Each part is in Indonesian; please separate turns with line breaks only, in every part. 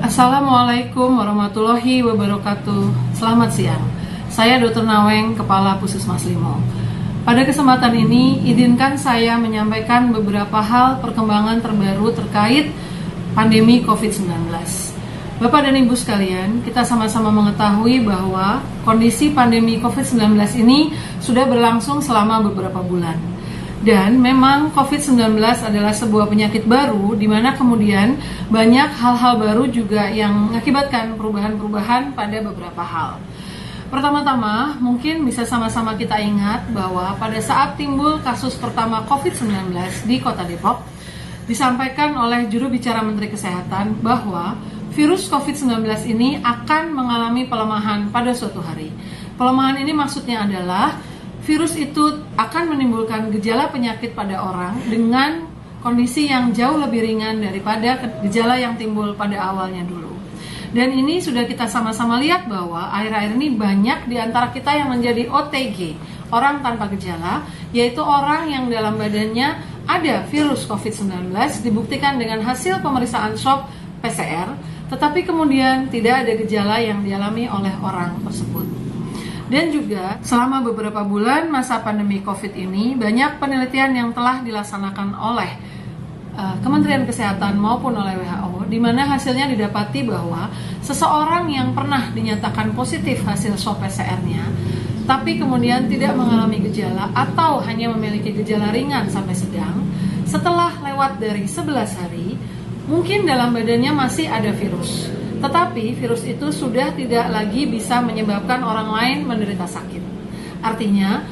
Assalamualaikum warahmatullahi wabarakatuh. Selamat siang. Saya Dr. Naweng, Kepala Puskesmas Limo. Pada kesempatan ini, izinkan saya menyampaikan beberapa hal perkembangan terbaru terkait pandemi COVID-19. Bapak dan Ibu sekalian, kita sama-sama mengetahui bahwa kondisi pandemi COVID-19 ini sudah berlangsung selama beberapa bulan. Dan memang COVID-19 adalah sebuah penyakit baru di mana kemudian banyak hal-hal baru juga yang mengakibatkan perubahan-perubahan pada beberapa hal. Pertama-tama, mungkin bisa sama-sama kita ingat bahwa pada saat timbul kasus pertama COVID-19 di Kota Depok, disampaikan oleh juru bicara Menteri Kesehatan bahwa virus COVID-19 ini akan mengalami pelemahan pada suatu hari. Pelemahan ini maksudnya adalah virus itu akan menimbulkan gejala penyakit pada orang dengan kondisi yang jauh lebih ringan daripada gejala yang timbul pada awalnya dulu. Dan ini sudah kita sama-sama lihat bahwa akhir-akhir ini banyak di antara kita yang menjadi OTG, orang tanpa gejala, yaitu orang yang dalam badannya ada virus COVID-19 dibuktikan dengan hasil pemeriksaan swab PCR, tetapi kemudian tidak ada gejala yang dialami oleh orang tersebut. Dan juga selama beberapa bulan masa pandemi COVID ini banyak penelitian yang telah dilaksanakan oleh Kementerian Kesehatan maupun oleh WHO, di mana hasilnya didapati bahwa seseorang yang pernah dinyatakan positif hasil swab PCR-nya, tapi kemudian tidak mengalami gejala atau hanya memiliki gejala ringan sampai sedang, setelah lewat dari 11 hari, mungkin dalam badannya masih ada virus. Tetapi virus itu sudah tidak lagi bisa menyebabkan orang lain menderita sakit. Artinya,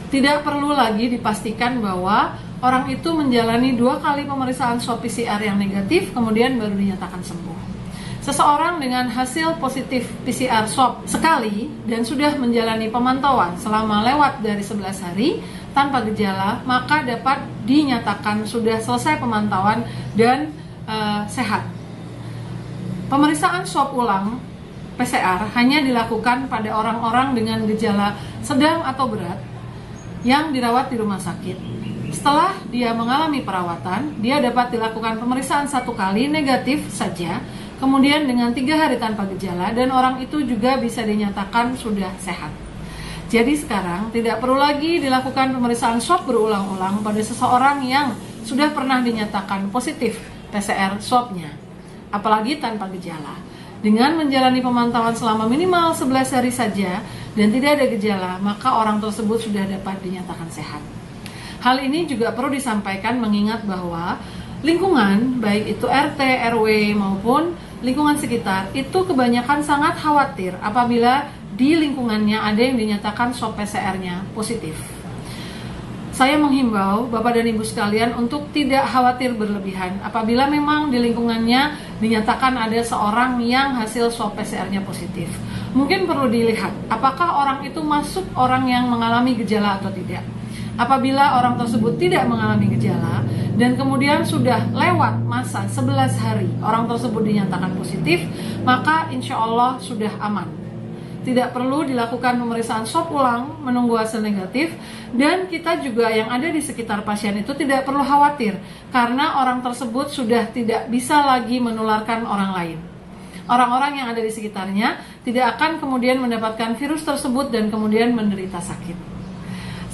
tidak perlu lagi dipastikan bahwa orang itu menjalani 2 kali pemeriksaan swab PCR yang negatif, kemudian baru dinyatakan sembuh. Seseorang dengan hasil positif PCR swab sekali dan sudah menjalani pemantauan selama lewat dari 11 hari tanpa gejala, maka dapat dinyatakan sudah selesai pemantauan dan sehat. Pemeriksaan swab ulang PCR hanya dilakukan pada orang-orang dengan gejala sedang atau berat yang dirawat di rumah sakit. Setelah dia mengalami perawatan, dia dapat dilakukan pemeriksaan 1 kali negatif saja, kemudian dengan 3 hari tanpa gejala, dan orang itu juga bisa dinyatakan sudah sehat. Jadi sekarang tidak perlu lagi dilakukan pemeriksaan swab berulang-ulang pada seseorang yang sudah pernah dinyatakan positif PCR swabnya, apalagi tanpa gejala. Dengan menjalani pemantauan selama minimal 11 hari saja dan tidak ada gejala, maka orang tersebut sudah dapat dinyatakan sehat. Hal ini juga perlu disampaikan mengingat bahwa lingkungan, baik itu RT, RW maupun lingkungan sekitar, itu kebanyakan sangat khawatir apabila di lingkungannya ada yang dinyatakan swab PCR-nya positif. Saya menghimbau Bapak dan Ibu sekalian untuk tidak khawatir berlebihan apabila memang di lingkungannya dinyatakan ada seorang yang hasil swab PCR-nya positif. Mungkin perlu dilihat apakah orang itu masuk orang yang mengalami gejala atau tidak. Apabila orang tersebut tidak mengalami gejala dan kemudian sudah lewat masa 11 hari orang tersebut dinyatakan positif, maka insya Allah sudah aman. Tidak perlu dilakukan pemeriksaan swab ulang menunggu hasil negatif, dan kita juga yang ada di sekitar pasien itu tidak perlu khawatir karena orang tersebut sudah tidak bisa lagi menularkan orang lain. Orang-orang yang ada di sekitarnya tidak akan kemudian mendapatkan virus tersebut dan kemudian menderita sakit.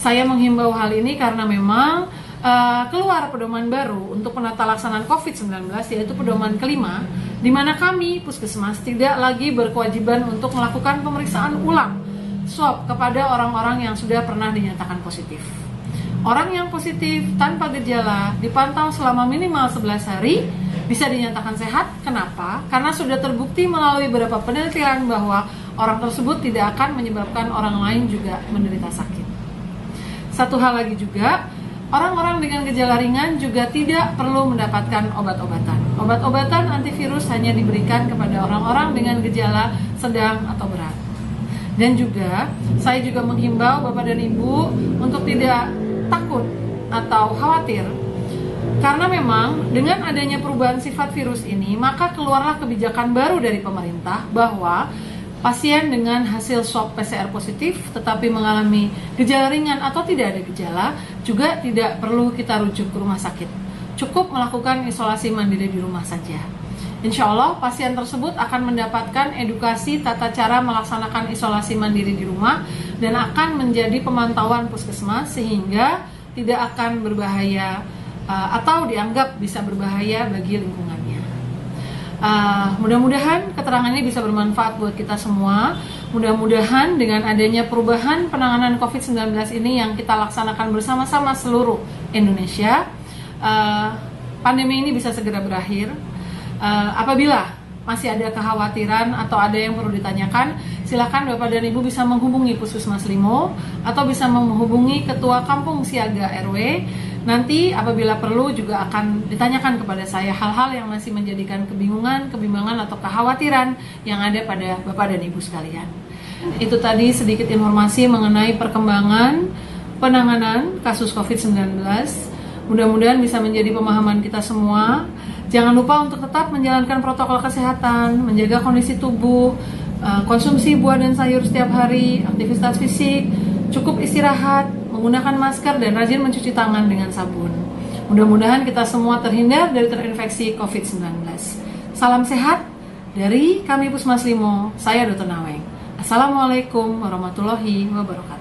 Saya menghimbau hal ini karena memang keluar pedoman baru untuk penata laksanaan COVID-19, yaitu pedoman kelima, di mana kami Puskesmas tidak lagi berkewajiban untuk melakukan pemeriksaan ulang swab kepada orang-orang yang sudah pernah dinyatakan positif. Orang yang positif tanpa gejala dipantau selama minimal 11 hari bisa dinyatakan sehat. Kenapa? Karena sudah terbukti melalui beberapa penelitian bahwa orang tersebut tidak akan menyebabkan orang lain juga menderita sakit. Satu hal lagi juga, orang-orang dengan gejala ringan juga tidak perlu mendapatkan obat-obatan. Obat-obatan antivirus hanya diberikan kepada orang-orang dengan gejala sedang atau berat. Dan juga, saya juga menghimbau Bapak dan Ibu untuk tidak takut atau khawatir. Karena memang dengan adanya perubahan sifat virus ini, maka keluarlah kebijakan baru dari pemerintah bahwa pasien dengan hasil swab PCR positif tetapi mengalami gejala ringan atau tidak ada gejala juga tidak perlu kita rujuk ke rumah sakit. Cukup melakukan isolasi mandiri di rumah saja. Insya Allah pasien tersebut akan mendapatkan edukasi tata cara melaksanakan isolasi mandiri di rumah dan akan menjadi pemantauan puskesmas sehingga tidak akan berbahaya atau dianggap bisa berbahaya bagi lingkungannya. Mudah-mudahan keterangan ini bisa bermanfaat buat kita semua. Mudah-mudahan dengan adanya perubahan penanganan COVID-19 ini yang kita laksanakan bersama-sama seluruh Indonesia, pandemi ini bisa segera berakhir. Apabila masih ada kekhawatiran atau ada yang perlu ditanyakan, silakan Bapak dan Ibu bisa menghubungi Puskesmas Limo atau bisa menghubungi Ketua Kampung Siaga RW. Nanti apabila perlu juga akan ditanyakan kepada saya hal-hal yang masih menjadikan kebimbangan atau kekhawatiran yang ada pada Bapak dan Ibu sekalian. Itu tadi sedikit informasi mengenai perkembangan penanganan kasus COVID-19. Mudah-mudahan bisa menjadi pemahaman kita semua. Jangan lupa untuk tetap menjalankan protokol kesehatan, menjaga kondisi tubuh, konsumsi buah dan sayur setiap hari, aktivitas fisik, cukup istirahat, menggunakan masker, dan rajin mencuci tangan dengan sabun. Mudah-mudahan kita semua terhindar dari terinfeksi COVID-19. Salam sehat dari kami Puskesmas Limo, saya Dr. Naweng. Assalamualaikum warahmatullahi wabarakatuh.